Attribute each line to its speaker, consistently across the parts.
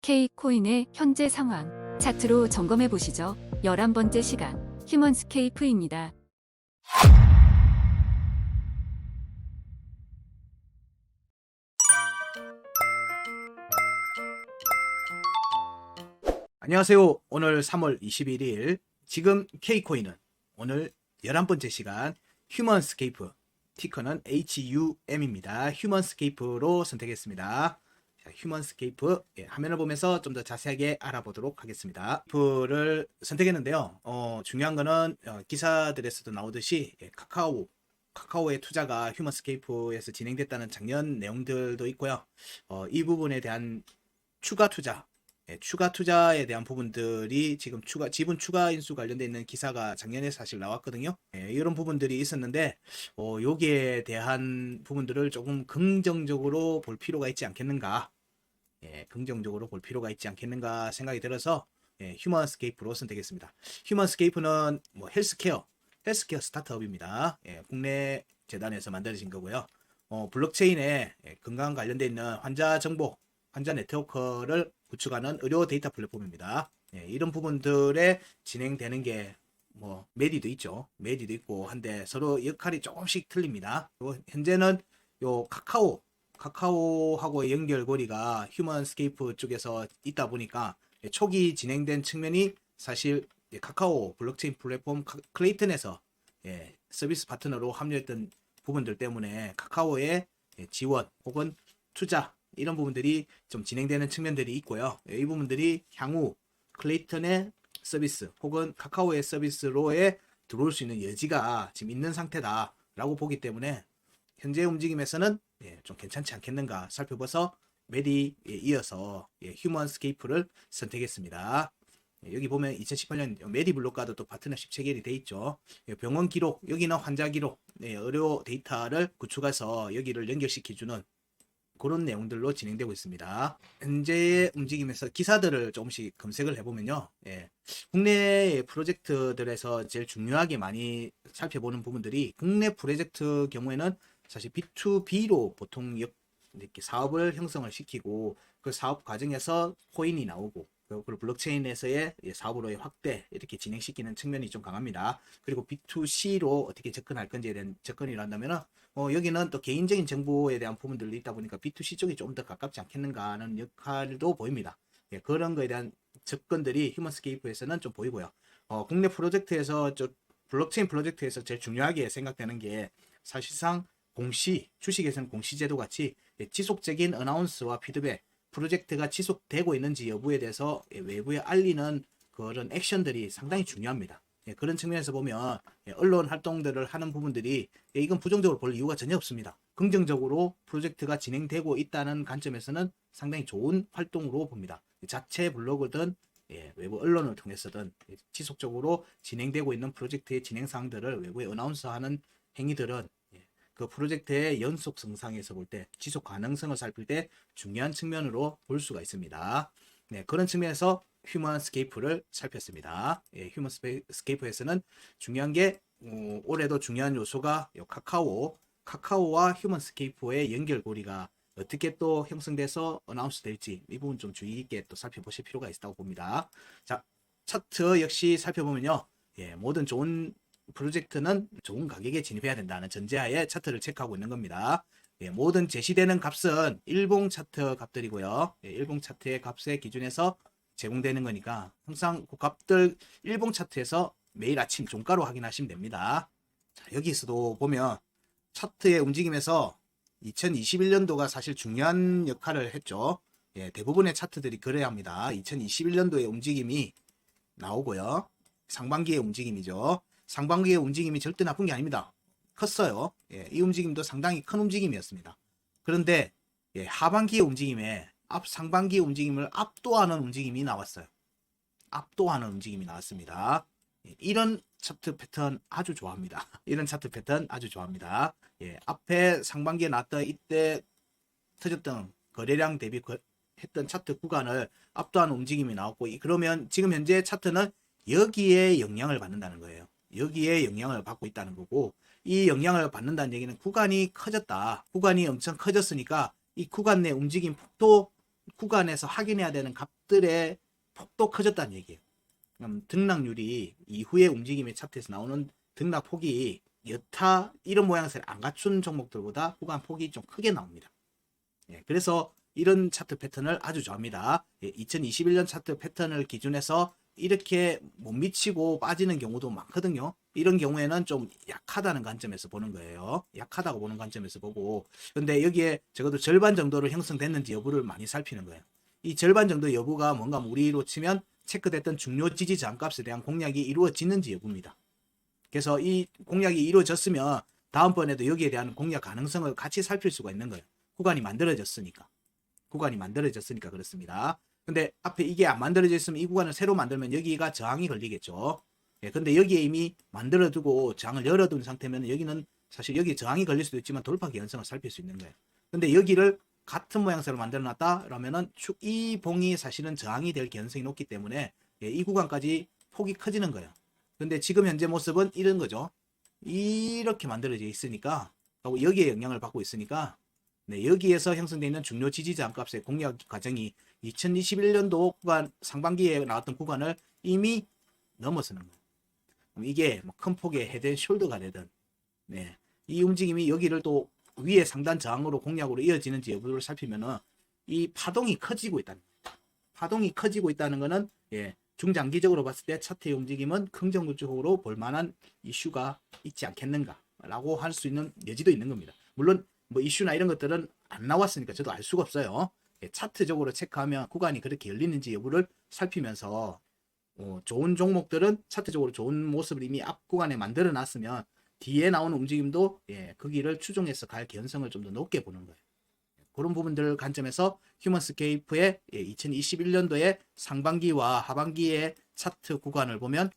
Speaker 1: K코인의 현재 상황 차트로 점검해 보시죠. 11번째 시간 휴먼스케이프입니다.
Speaker 2: 안녕하세요. 오늘 3월 21일 지금 K코인은 오늘 11번째 시간 휴먼스케이프 티커는 HUM입니다. 휴먼스케이프로 선택했습니다. 자, 휴먼스케이프 화면을 보면서 좀 더 자세하게 알아보도록 하겠습니다. 를 선택했는데요. 중요한 거는 기사들에서도 나오듯이 카카오의 투자가 휴먼스케이프에서 진행됐다는 작년 내용들도 있고요. 이 부분에 대한 추가 투자에 대한 부분들이 지금 지분 추가 인수 관련돼 있는 기사가 작년에 사실 나왔거든요. 이런 부분들이 있었는데 여기에 대한 부분들을 조금 긍정적으로 볼 필요가 있지 않겠는가. 긍정적으로 볼 필요가 있지 않겠는가 생각이 들어서 휴먼스케이프로 선택했습니다. 휴먼스케이프는 뭐 헬스케어 스타트업입니다. 국내 재단에서 만들어진 거고요. 블록체인에 건강 관련돼 있는 환자 정보, 환자 네트워크를 구축하는 의료 데이터 플랫폼입니다. 이런 부분들에 진행되는 게 뭐 메디도 있죠. 메디도 있고 한데 서로 역할이 조금씩 틀립니다. 현재는 요 카카오하고의 연결고리가 휴먼스케이프 쪽에서 있다 보니까 초기 진행된 측면이 사실 카카오 블록체인 플랫폼 클레이튼에서 서비스 파트너로 합류했던 부분들 때문에 카카오의 지원 혹은 투자 이런 부분들이 좀 진행되는 측면들이 있고요. 이 부분들이 향후 클레이튼의 서비스 혹은 카카오의 서비스로에 들어올 수 있는 여지가 지금 있는 상태다라고 보기 때문에 현재 움직임에서는 좀 괜찮지 않겠는가 살펴봐서 메디에 이어서 휴먼스케이프를 선택했습니다. 여기 보면 2018년 메디블록과도 또 파트너십 체결이 돼 있죠. 병원 기록, 여기는 환자 기록, 의료 데이터를 구축해서 여기를 연결시켜주는 그런 내용들로 진행되고 있습니다. 현재의 움직임에서 기사들을 조금씩 검색을 해보면요. 국내 프로젝트들에서 제일 중요하게 많이 살펴보는 부분들이 국내 프로젝트 경우에는 사실 B2B로 보통 이렇게 사업을 형성을 시키고 그 사업 과정에서 코인이 나오고 그리고 블록체인에서의 사업으로의 확대 이렇게 진행시키는 측면이 좀 강합니다. 그리고 B2C로 어떻게 접근할 건지에 대한 접근이라 한다면은 여기는 또 개인적인 정보에 대한 부분들이 있다 보니까 B2C 쪽이 좀 더 가깝지 않겠는가 하는 역할도 보입니다. 그런 거에 대한 접근들이 휴먼스케이프에서는 좀 보이고요. 국내 프로젝트에서 블록체인 프로젝트에서 제일 중요하게 생각되는 게 사실상 주식에서는 공시제도 같이 지속적인 어나운스와 피드백, 프로젝트가 지속되고 있는지 여부에 대해서 외부에 알리는 그런 액션들이 상당히 중요합니다. 그런 측면에서 보면 언론 활동들을 하는 부분들이 이건 부정적으로 볼 이유가 전혀 없습니다. 긍정적으로 프로젝트가 진행되고 있다는 관점에서는 상당히 좋은 활동으로 봅니다. 자체 블로그든 외부 언론을 통해서든 지속적으로 진행되고 있는 프로젝트의 진행 사항들을 외부에 어나운스하는 행위들은 그 프로젝트의 연속 성상에서 볼 때 지속 가능성을 살필 때 중요한 측면으로 볼 수가 있습니다. 그런 측면에서 휴먼스케이프를 살폈습니다. 휴먼스케이프에서는 중요한 게 올해도 중요한 요소가 카카오와 휴먼스케이프의 연결고리가 어떻게 또 형성돼서 어나운스 될지 이 부분 좀 주의 있게 또 살펴보실 필요가 있다고 봅니다. 자, 차트 역시 살펴보면요. 모든 좋은 프로젝트는 좋은 가격에 진입해야 된다는 전제하에 차트를 체크하고 있는 겁니다. 모든 제시되는 값은 일봉 차트 값들이고요. 일봉 차트의 값에 기준해서 제공되는 거니까 항상 그 값들 일봉 차트에서 매일 아침 종가로 확인하시면 됩니다. 자, 여기서도 보면 차트의 움직임에서 2021년도가 사실 중요한 역할을 했죠. 대부분의 차트들이 그래야 합니다. 2021년도의 움직임이 나오고요. 상반기의 움직임이죠. 상반기의 움직임이 절대 나쁜 게 아닙니다. 컸어요. 이 움직임도 상당히 큰 움직임이었습니다. 그런데 하반기의 상반기의 움직임을 압도하는 움직임이 나왔어요. 압도하는 움직임이 나왔습니다. 이런 차트 패턴 아주 좋아합니다. 이런 차트 패턴 아주 좋아합니다. 앞에 상반기에 나왔던 이때 터졌던 거래량 대비 했던 차트 구간을 압도하는 움직임이 나왔고 그러면 지금 현재 차트는 여기에 영향을 받는다는 거예요. 여기에 영향을 받고 있다는 거고 이 영향을 받는다는 얘기는 구간이 커졌다. 구간이 엄청 커졌으니까 이 구간 내 움직임 폭도 구간에서 확인해야 되는 값들의 폭도 커졌다는 얘기예요. 그럼 등락률이 이후에 움직임의 차트에서 나오는 등락폭이 여타 이런 모양새를 안 갖춘 종목들보다 구간 폭이 좀 크게 나옵니다. 예, 그래서 이런 차트 패턴을 아주 좋아합니다. 예, 2021년 차트 패턴을 기준해서 이렇게 못 미치고 빠지는 경우도 많거든요. 이런 경우에는 좀 약하다는 관점에서 보는 거예요. 약하다고 보는 관점에서 보고, 근데 여기에 적어도 절반 정도로 형성됐는지 여부를 많이 살피는 거예요. 이 절반 정도 여부가 뭔가 우리로 치면 체크됐던 중요 지지 저항값에 대한 공략이 이루어지는지 여부입니다. 그래서 이 공략이 이루어졌으면 다음번에도 여기에 대한 공략 가능성을 같이 살필 수가 있는 거예요. 구간이 만들어졌으니까 그렇습니다. 근데 앞에 이게 안 만들어져 있으면 이 구간을 새로 만들면 여기가 저항이 걸리겠죠. 예, 근데 여기에 이미 만들어두고 저항을 열어둔 상태면 여기는 사실 여기 저항이 걸릴 수도 있지만 돌파 개연성을 살필 수 있는 거예요. 근데 여기를 같은 모양새로 만들어 놨다 그러면은 이 봉이 사실은 저항이 될 개연성이 높기 때문에 예, 이 구간까지 폭이 커지는 거예요. 근데 지금 현재 모습은 이런 거죠. 이렇게 만들어져 있으니까 여기에 영향을 받고 있으니까 네, 여기에서 형성되어 있는 중요 지지 저항값의 공략 과정이 2021년도 구간 상반기에 나왔던 구간을 이미 넘어서는 거예요. 이게 뭐 큰 폭의 헤드 숄더가 되든 네, 이 움직임이 여기를 또 위에 상단 저항으로 공략으로 이어지는지 여부를 살피면은 이 파동이 커지고 있다는 거예요. 파동이 커지고 있다는 거는 예, 중장기적으로 봤을 때 차트의 움직임은 긍정적으로 볼 만한 이슈가 있지 않겠는가라고 할 수 있는 여지도 있는 겁니다. 물론 뭐 이슈나 이런 것들은 안 나왔으니까 저도 알 수가 없어요. 예, 차트적으로 체크하면 구간이 그렇게 열리는지 여부를 살피면서 좋은 종목들은 차트적으로 좋은 모습을 이미 앞 구간에 만들어 놨으면 뒤에 나오는 움직임도 예, 그 길을 추종해서 갈 개연성을 좀 더 높게 보는 거예요. 그런 부분들 관점에서 휴먼스케이프의 2021년도의 상반기와 하반기의 차트 구간을 보면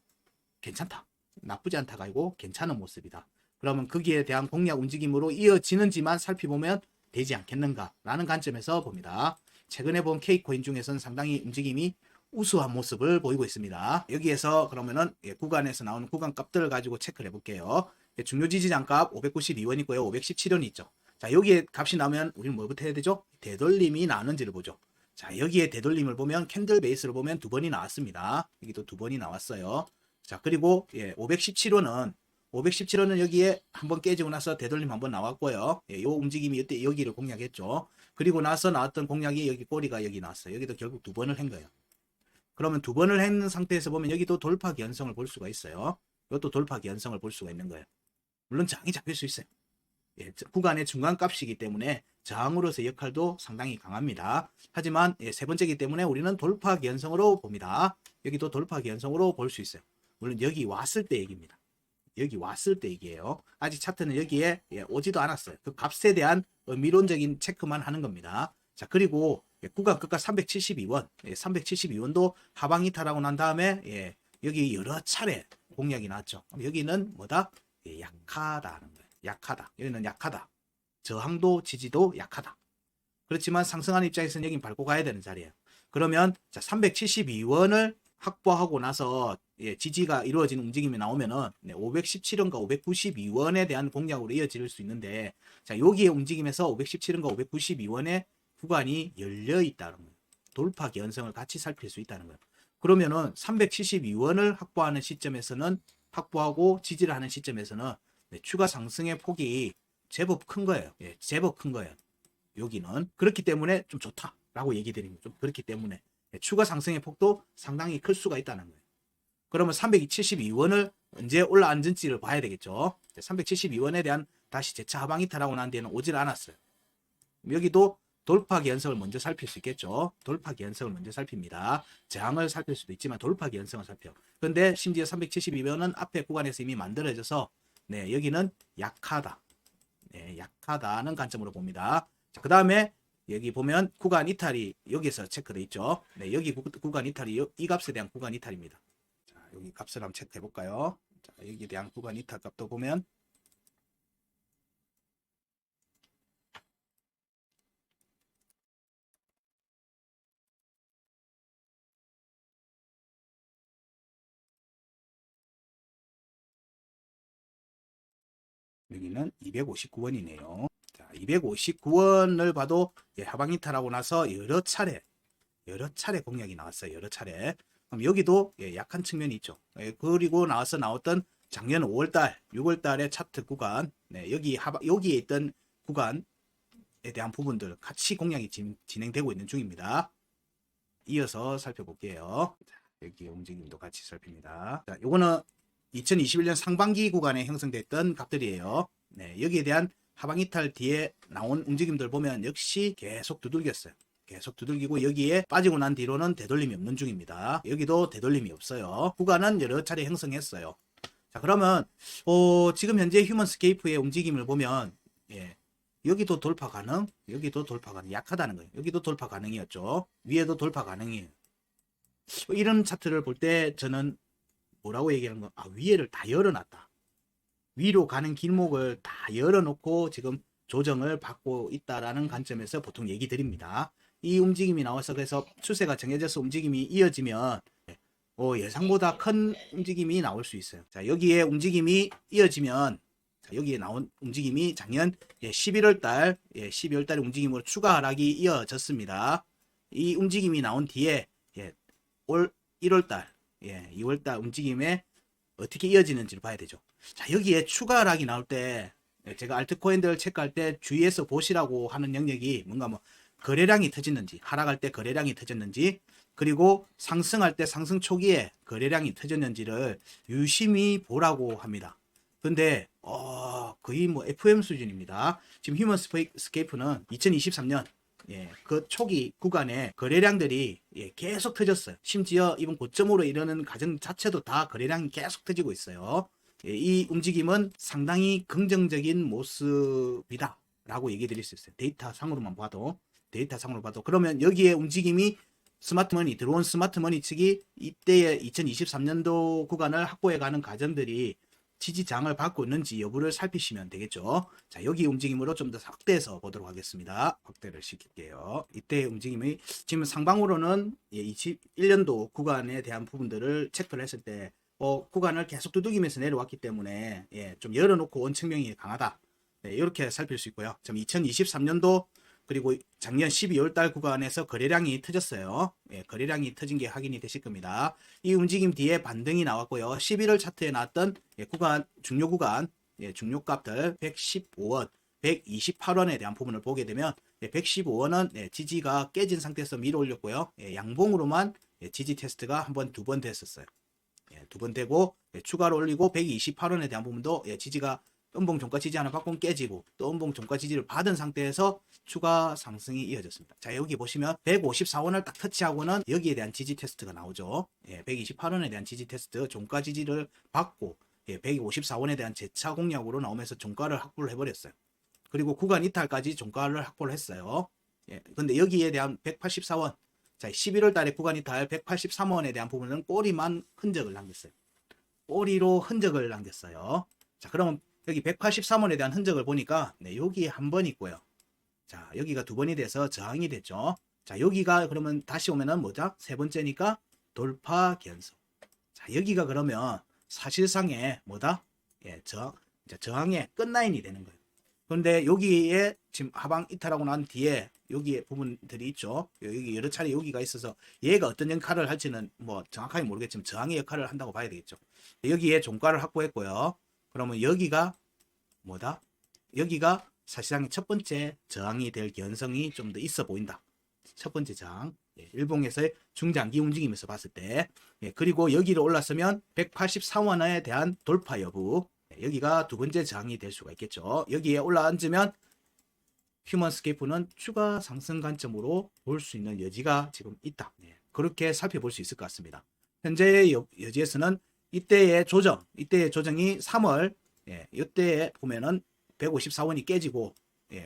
Speaker 2: 괜찮다. 나쁘지 않다가 아니고 괜찮은 모습이다. 그러면 거기에 대한 공략 움직임으로 이어지는지만 살펴보면 되지 않겠는가라는 관점에서 봅니다. 최근에 본 K코인 중에서는 상당히 움직임이 우수한 모습을 보이고 있습니다. 여기에서 그러면은 구간에서 나오는 구간 값들을 가지고 체크를 해볼게요. 중요 지지장값 592원 있고요. 517원이 있죠. 자, 여기에 값이 나오면 우리는 뭐부터 해야 되죠? 되돌림이 나는지를 보죠. 자, 여기에 되돌림을 보면 캔들 베이스를 보면 두 번이 나왔습니다. 여기도 두 번이 나왔어요. 자, 그리고 517원은 여기에 한번 깨지고 나서 되돌림 한번 나왔고요. 예, 요 움직임이 이때 여기를 공략했죠. 그리고 나서 나왔던 공략이 여기 꼬리가 여기 나왔어요. 여기도 결국 두 번을 한 거예요. 그러면 두 번을 한 상태에서 보면 여기도 돌파 기현성을 볼 수가 있어요. 이것도 돌파 기현성을 볼 수가 있는 거예요. 물론 저항이 잡힐 수 있어요. 예, 구간의 중간값이기 때문에 저항으로서의 역할도 상당히 강합니다. 하지만 세 번째이기 때문에 우리는 돌파 기현성으로 봅니다. 여기도 돌파 기현성으로 볼 수 있어요. 물론 여기 왔을 때 얘기입니다. 여기 왔을 때 얘기예요. 아직 차트는 여기에 오지도 않았어요. 그 값에 대한 미론적인 체크만 하는 겁니다. 자, 그리고 구간 끝가 372원, 372원도 하방 이탈하고 난 다음에 여기 여러 차례 공략이 나왔죠. 여기는 뭐다? 약하다는 거예요. 약하다. 여기는 약하다. 저항도 지지도 약하다. 그렇지만 상승하는 입장에서는 여긴 밟고 가야 되는 자리예요. 그러면 자, 372원을 확보하고 나서 지지가 이루어지는 움직임이 나오면은 517원과 592원에 대한 공략으로 이어질 수 있는데, 자, 여기에 움직임에서 517원과 592원의 구간이 열려 있다는 거예요. 돌파 기현성을 같이 살필 수 있다는 거예요. 그러면은 372원을 확보하는 시점에서는 확보하고 지지를 하는 시점에서는 추가 상승의 폭이 제법 큰 거예요. 예, 제법 큰 거예요. 여기는 그렇기 때문에 좀 좋다라고 얘기 드립니다. 좀 그렇기 때문에 추가 상승의 폭도 상당히 클 수가 있다는 거예요. 그러면 372원을 언제 올라앉은지를 봐야 되겠죠. 372원에 대한 다시 재차 하방 이탈하고 난 뒤에는 오질 않았어요. 여기도 돌파 기현성을 먼저 살필 수 있겠죠. 돌파 기현성을 먼저 살핍니다. 저항을 살필 수도 있지만 돌파 기현성을 살펴요. 그런데 심지어 372원은 앞에 구간에서 이미 만들어져서 여기는 약하다. 약하다는 관점으로 봅니다. 자, 그 다음에 여기 보면 구간 이탈이 여기서 체크돼 있죠. 여기 구간 이탈이 이 값에 대한 구간 이탈입니다. 자, 여기 값을 한번 체크해 볼까요? 자, 여기에 대한 구간 이탈 값도 보면 여기는 259원이네요. 자, 259원을 봐도 하방 이탈하고 나서 여러 차례 공략이 나왔어요. 여러 차례. 그럼 여기도 약한 측면이 있죠. 그리고 나왔던 작년 5월달, 6월달의 차트 구간, 여기에 있던 구간에 대한 부분들 같이 공략이 진행되고 있는 중입니다. 이어서 살펴볼게요. 여기 움직임도 같이 살핍니다. 자, 요거는 2021년 상반기 구간에 형성됐던 값들이에요. 여기에 대한 하방 이탈 뒤에 나온 움직임들 보면 역시 계속 두들겼어요. 계속 두들기고 여기에 빠지고 난 뒤로는 되돌림이 없는 중입니다. 여기도 되돌림이 없어요. 구간은 여러 차례 형성했어요. 자, 그러면 지금 현재 휴먼스케이프의 움직임을 보면 여기도 돌파 가능, 여기도 돌파 가능, 약하다는 거예요. 여기도 돌파 가능이었죠. 위에도 돌파 가능이에요. 이런 차트를 볼 때 저는 뭐라고 얘기하는 거? 위에를 다 열어놨다. 위로 가는 길목을 다 열어놓고 지금 조정을 받고 있다라는 관점에서 보통 얘기 드립니다. 이 움직임이 나와서 그래서 추세가 정해져서 움직임이 이어지면 예상보다 큰 움직임이 나올 수 있어요. 자, 여기에 움직임이 이어지면 여기에 나온 움직임이 작년 11월달 12월달 움직임으로 추가 하락이 이어졌습니다. 이 움직임이 나온 뒤에 올 1월달 2월달 움직임에 어떻게 이어지는지를 봐야 되죠. 자, 여기에 추가 하락이 나올 때 제가 알트코인들 체크할 때 주의해서 보시라고 하는 영역이 뭔가 거래량이 터졌는지, 하락할 때 거래량이 터졌는지, 그리고 상승할 때 상승 초기에 거래량이 터졌는지를 유심히 보라고 합니다. 근데 거의 FM 수준입니다. 지금 휴먼스케이프는 2023년 그 초기 구간에 거래량들이 계속 터졌어요. 심지어 이번 고점으로 이르는 과정 자체도 다 거래량이 계속 터지고 있어요. 이 움직임은 상당히 긍정적인 모습이다 라고 얘기 드릴 수 있어요. 데이터상으로 봐도. 그러면 여기에 움직임이 스마트머니, 들어온 스마트머니 측이 이때의 2023년도 구간을 확보해가는 과정들이 지지장을 받고 있는지 여부를 살피시면 되겠죠. 자, 여기 움직임으로 좀 더 확대해서 보도록 하겠습니다. 확대를 시킬게요. 이때의 움직임이 지금 상방으로는 21년도 구간에 대한 부분들을 체크를 했을 때 구간을 계속 두들기면서 내려왔기 때문에 좀 열어놓고 온 측면이 강하다. 이렇게 살필 수 있고요. 지금 2023년도 그리고 작년 12월달 구간에서 거래량이 터졌어요. 거래량이 터진 게 확인이 되실 겁니다. 이 움직임 뒤에 반등이 나왔고요. 11월 차트에 나왔던 구간, 중요 구간, 중요값들 115원, 128원에 대한 부분을 보게 되면 115원은 지지가 깨진 상태에서 밀어 올렸고요. 양봉으로만 지지 테스트가 한 번, 두 번 됐었어요. 두 번 되고 추가로 올리고 128원에 대한 부분도 지지가 음봉 종가 지지 하나 받고 깨지고 또 음봉 종가 지지를 받은 상태에서 추가 상승이 이어졌습니다. 자, 여기 보시면 154원을 딱 터치하고는 여기에 대한 지지 테스트가 나오죠. 128원에 대한 지지 테스트 종가 지지를 받고 154원에 대한 재차 공략으로 나오면서 종가를 확보를 해버렸어요. 그리고 구간 이탈까지 종가를 확보를 했어요. 근데 여기에 대한 184원, 자, 11월 달에 구간 이탈 183원에 대한 부분은 꼬리만 흔적을 남겼어요. 꼬리로 흔적을 남겼어요. 자, 그러면 여기 183원에 대한 흔적을 보니까 여기에 한 번 있고요. 자, 여기가 두 번이 돼서 저항이 됐죠. 자, 여기가 그러면 다시 오면은 뭐죠? 세 번째니까 돌파 견소. 자, 여기가 그러면 사실상의 뭐다? 저항의 끝라인이 되는 거예요. 그런데 여기에 지금 하방 이탈하고 난 뒤에 여기에 부분들이 있죠. 여기 여러 차례 여기가 있어서 얘가 어떤 역할을 할지는 정확하게 모르겠지만 저항의 역할을 한다고 봐야 되겠죠. 여기에 종가를 확보했고요. 그러면 여기가 뭐다? 여기가 사실상 첫 번째 저항이 될 개연성이 좀 더 있어 보인다. 첫 번째 저항. 일봉에서의 중장기 움직임에서 봤을 때. 그리고 여기로 올랐으면 184원에 대한 돌파 여부. 여기가 두 번째 저항이 될 수가 있겠죠. 여기에 올라앉으면 휴먼스케이프는 추가 상승 관점으로 볼 수 있는 여지가 지금 있다. 그렇게 살펴볼 수 있을 것 같습니다. 현재의 여지에서는 이때의 조정이 3월, 이때에 보면은 154원이 깨지고,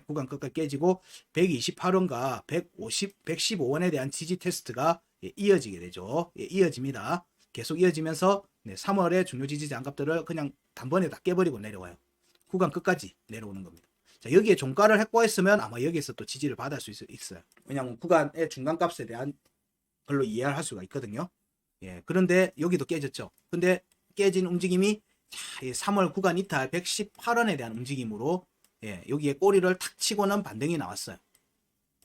Speaker 2: 구간 끝까지 깨지고, 128원과 115원에 대한 지지 테스트가 이어지게 되죠. 이어집니다. 계속 이어지면서 3월의 중요 지지 장값들을 그냥 단번에 다 깨버리고 내려와요. 구간 끝까지 내려오는 겁니다. 자, 여기에 종가를 확보했으면 아마 여기에서 또 지지를 받을 수 있어요. 왜냐하면 구간의 중간값에 대한 걸로 이해를 할 수가 있거든요. 그런데 여기도 깨졌죠. 근데 깨진 움직임이 3월 구간 이탈 118원에 대한 움직임으로 예, 여기에 꼬리를 탁 치고는 반등이 나왔어요.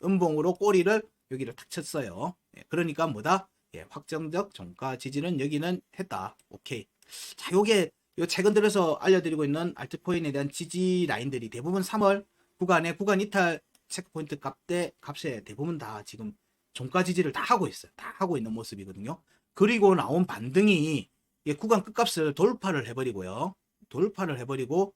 Speaker 2: 음봉으로 꼬리를 여기를 탁 쳤어요. 예, 그러니까 뭐다? 예, 확정적 종가 지지는 여기는 했다. 오케이. 자, 요게 요 최근 들어서 알려드리고 있는 알트코인에 대한 지지 라인들이 대부분 3월 구간에 구간 이탈 체크포인트 값에 대부분 다 지금 종가 지지를 다 하고 있어요. 다 하고 있는 모습이거든요. 그리고 나온 반등이 구간 끝값을 돌파를 해버리고요. 돌파를 해버리고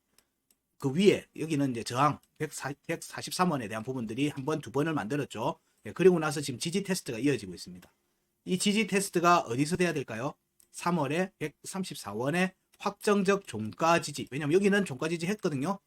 Speaker 2: 그 위에 여기는 이제 저항 143원에 대한 부분들이 한 번, 두 번을 만들었죠. 예, 그리고 나서 지금 지지 테스트가 이어지고 있습니다. 이 지지 테스트가 어디서 돼야 될까요? 3월에 134원에 확정적 종가 지지. 왜냐면 여기는 종가 지지 했거든요.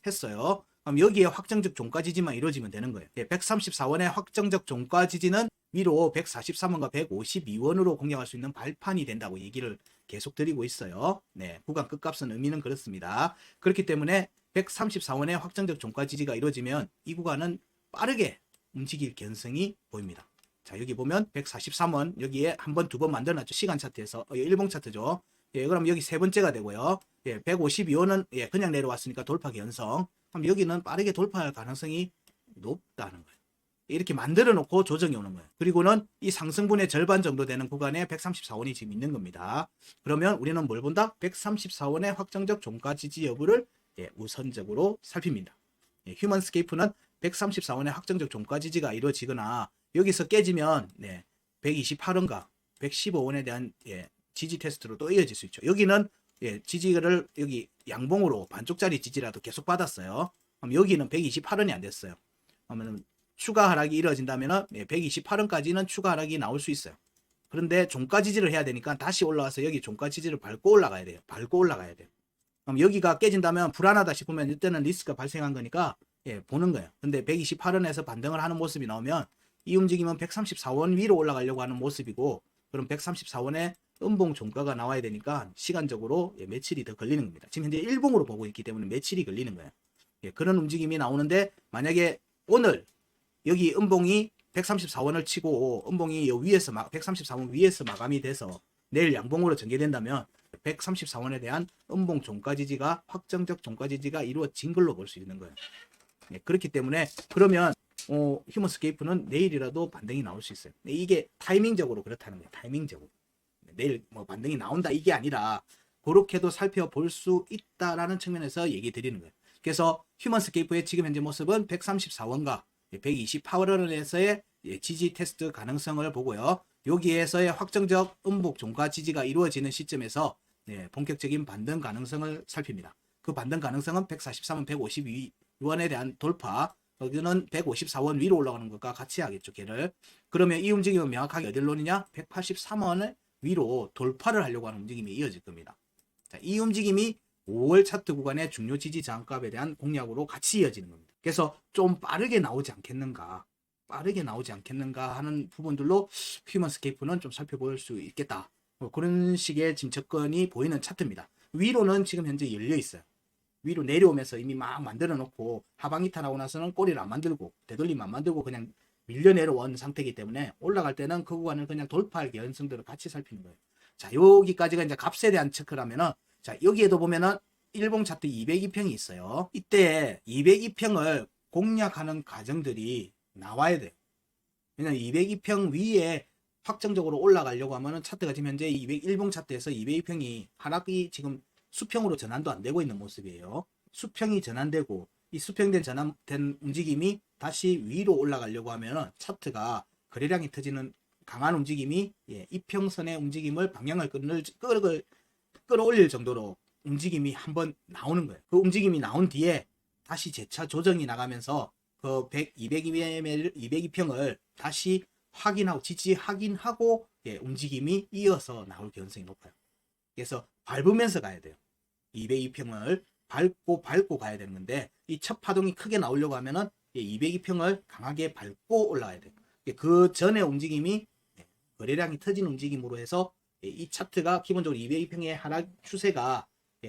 Speaker 2: 했어요. 그럼 여기에 확정적 종가 지지만 이루어지면 되는 거예요. 예, 134원의 확정적 종가 지지는 위로 143원과 152원으로 공략할 수 있는 발판이 된다고 얘기를 계속 드리고 있어요. 네, 구간 끝값은 의미는 그렇습니다. 그렇기 때문에 134원의 확정적 종가 지지가 이루어지면 이 구간은 빠르게 움직일 가능성이 보입니다. 자, 여기 보면 143원 여기에 한 번, 두 번 만들어놨죠. 시간 차트에서 일봉 차트죠. 예, 그럼 여기 세 번째가 되고요. 예, 152원은 예, 그냥 내려왔으니까 돌파 견성. 그럼 여기는 빠르게 돌파할 가능성이 높다는 거예요. 이렇게 만들어 놓고 조정이 오는 거예요. 그리고는 이 상승분의 절반 정도 되는 구간에 134원이 지금 있는 겁니다. 그러면 우리는 뭘 본다? 134원의 확정적 종가 지지 여부를 예, 우선적으로 살핍니다. 예, 휴먼스케이프는 134원의 확정적 종가 지지가 이루어지거나 여기서 깨지면 네, 128원과 115원에 대한 예, 지지 테스트로 또 이어질 수 있죠. 여기는 예, 지지를 여기 양봉으로 반쪽짜리 지지라도 계속 받았어요. 그럼 여기는 128원이 안 됐어요. 그러면 추가 하락이 이루어진다면 128원까지는 추가 하락이 나올 수 있어요. 그런데 종가 지지를 해야 되니까 다시 올라와서 여기 종가 지지를 밟고 올라가야 돼요. 밟고 올라가야 돼요. 그럼 여기가 깨진다면 불안하다 싶으면 이때는 리스크가 발생한 거니까 예, 보는 거예요. 근데 128원에서 반등을 하는 모습이 나오면 이 움직임은 134원 위로 올라가려고 하는 모습이고 그럼 134원에 음봉 종가가 나와야 되니까 시간적으로 예, 며칠이 더 걸리는 겁니다. 지금 현재 일봉으로 보고 있기 때문에 며칠이 걸리는 거예요. 예, 그런 움직임이 나오는데 만약에 오늘 여기 음봉이 134원을 치고 음봉이 요 위에서 134원 위에서 마감이 돼서 내일 양봉으로 전개된다면 134원에 대한 음봉 종가 지지가 확정적 종가 지지가 이루어진 걸로 볼 수 있는 거예요. 예, 그렇기 때문에 그러면 휴먼스케이프는 내일이라도 반등이 나올 수 있어요. 이게 타이밍적으로 그렇다는 거예요. 타이밍적으로. 내일 뭐 반등이 나온다 이게 아니라 그렇게도 살펴볼 수 있다라는 측면에서 얘기 드리는 거예요. 그래서 휴먼스케이프의 지금 현재 모습은 134원과 128원에서의 지지 테스트 가능성을 보고요. 여기에서의 확정적 음봉 종가 지지가 이루어지는 시점에서 본격적인 반등 가능성을 살핍니다. 그 반등 가능성은 143원, 152원에 대한 돌파, 여기는 154원 위로 올라가는 것과 같이 하겠죠. 걔를. 그러면 이 움직임은 명확하게 어디로 노느냐? 183원을 위로 돌파를 하려고 하는 움직임이 이어질 겁니다. 자, 이 움직임이 5월 차트 구간의 중요 지지 저항값에 대한 공략으로 같이 이어지는 겁니다. 그래서 좀 빠르게 나오지 않겠는가 하는 부분들로 휴먼스케이프는 좀 살펴볼 수 있겠다. 그런 식의 지금 접근이 보이는 차트입니다. 위로는 지금 현재 열려 있어요. 위로 내려오면서 이미 막 만들어 놓고 하방 이탈하고 나서는 꼬리를 안 만들고 되돌림 안 만들고 그냥 밀려 내려온 상태이기 때문에 올라갈 때는 그 구간을 그냥 돌파할 가능성들을 같이 살피는 거예요. 자, 여기까지가 이제 값에 대한 체크라면은 자, 여기에도 보면은 일봉 차트 202평이 있어요. 이때 202평을 공략하는 과정들이 나와야 돼요. 왜냐면 202평 위에 확정적으로 올라가려고 하면은 차트가 지금 현재 일봉 차트에서 202평이 하락이 지금 수평으로 전환도 안 되고 있는 모습이에요. 수평이 전환되고 이 수평된 전환된 움직임이 다시 위로 올라가려고 하면은 차트가 거래량이 터지는 강한 움직임이 이평선의 움직임을 방향을 끌어올릴 정도로 움직임이 한번 나오는 거예요. 그 움직임이 나온 뒤에 다시 재차 조정이 나가면서 그 202평을 다시 확인하고 지지 확인하고 움직임이 이어서 나올 가능성이 높아요. 그래서 밟으면서 가야 돼요. 202평을 밟고 가야 되는 건데 이 첫 파동이 크게 나오려고 하면은 202평을 강하게 밟고 올라가야 돼요. 그 전에 움직임이 거래량이 터진 움직임으로 해서 이 차트가 기본적으로 202평의 하락 추세가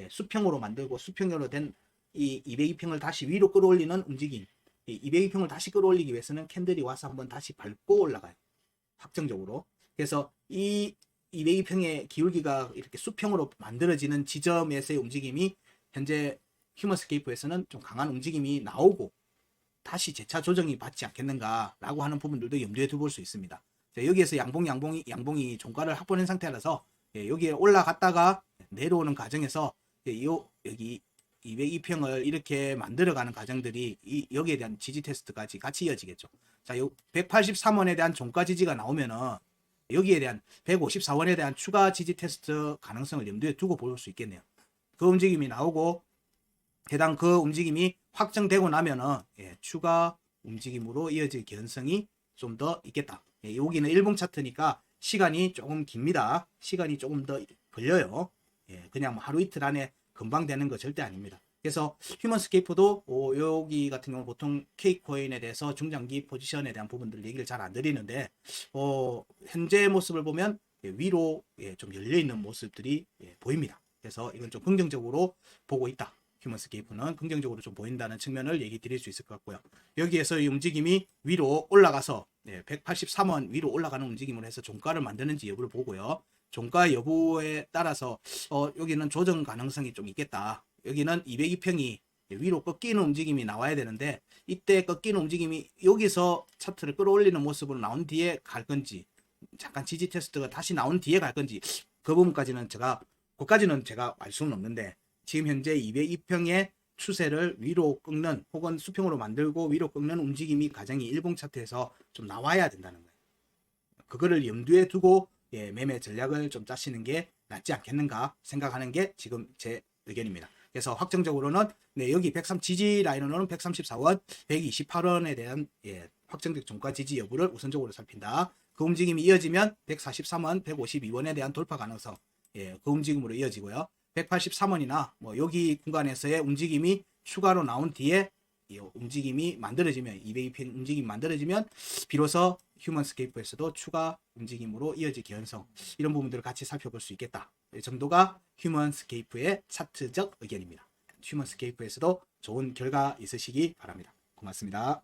Speaker 2: 수평으로 만들고 수평으로 된 이 202평을 다시 위로 끌어올리는 움직임, 202평을 다시 끌어올리기 위해서는 캔들이 와서 한번 다시 밟고 올라가요. 확정적으로. 그래서 이 202평의 기울기가 이렇게 수평으로 만들어지는 지점에서의 움직임이 현재 휴먼스케이프에서는 좀 강한 움직임이 나오고 다시 재차 조정이 받지 않겠는가라고 하는 부분들도 염두에 두볼 수 있습니다. 자, 여기에서 양봉이 종가를 확보한 상태라서 여기에 올라갔다가 내려오는 과정에서 여기 202평을 이렇게 만들어가는 과정들이 여기에 대한 지지 테스트까지 같이 이어지겠죠. 자, 183원에 대한 종가 지지가 나오면은 여기에 대한 154원에 대한 추가 지지 테스트 가능성을 염두에 두고 볼 수 있겠네요. 그 움직임이 나오고 해당 그 움직임이 확정되고 나면은 추가 움직임으로 이어질 개연성이 좀 더 있겠다. 여기는 일봉 차트니까 시간이 조금 깁니다. 시간이 조금 더 걸려요. 그냥 뭐 하루 이틀 안에 금방 되는 거 절대 아닙니다. 그래서 휴먼스케이프도 여기 같은 경우 보통 K코인에 대해서 중장기 포지션에 대한 부분들 얘기를 잘 안 드리는데 현재 모습을 보면 위로 좀 열려있는 모습들이 보입니다. 그래서 이건 좀 긍정적으로 보고 있다. 휴먼스케이프는 긍정적으로 좀 보인다는 측면을 얘기 드릴 수 있을 것 같고요. 여기에서 이 움직임이 위로 올라가서 183원 위로 올라가는 움직임을 해서 종가를 만드는지 여부를 보고요. 종가 여부에 따라서 여기는 조정 가능성이 좀 있겠다. 여기는 202평이 위로 꺾이는 움직임이 나와야 되는데 이때 꺾이는 움직임이 여기서 차트를 끌어올리는 모습으로 나온 뒤에 갈 건지 잠깐 지지 테스트가 다시 나온 뒤에 갈 건지 그 부분까지는 그까지는 제가 알 수는 없는데 지금 현재 202평의 추세를 위로 꺾는 혹은 수평으로 만들고 위로 꺾는 움직임이 가장이 일봉 차트에서 좀 나와야 된다는 거예요. 그거를 염두에 두고 매매 전략을 좀 짜시는 게 낫지 않겠는가 생각하는 게 지금 제 의견입니다. 그래서 확정적으로는 여기 103 지지 라인으로는 134원, 128원에 대한 확정적 종가 지지 여부를 우선적으로 살핀다. 그 움직임이 이어지면 143원, 152원에 대한 돌파 가능성, 그 움직임으로 이어지고요. 183원이나 뭐 여기 구간에서의 움직임이 추가로 나온 뒤에 움직임이 만들어지면 202평 움직임이 만들어지면 비로소 휴먼스케이프에서도 추가 움직임으로 이어질 개연성 이런 부분들을 같이 살펴볼 수 있겠다. 이 정도가 휴먼스케이프의 차트적 의견입니다. 휴먼스케이프에서도 좋은 결과 있으시기 바랍니다. 고맙습니다.